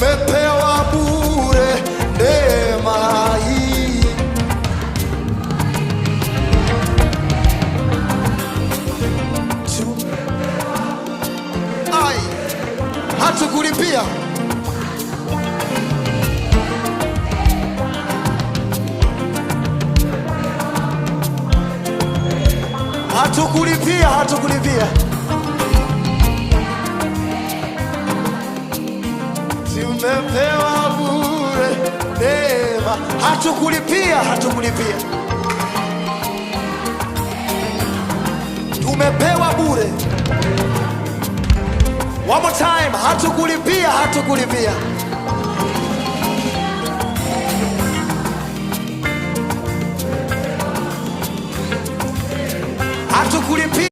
tumepewa bure neema hii. Ai, hatukulipia. Hatukulipia, hatukulipia. Tumepewa bure neema. Hatukulipia, hatukulipia. Tumepewa bure. One more time. Hatukulipia, hatukulipia. Hatukulipia.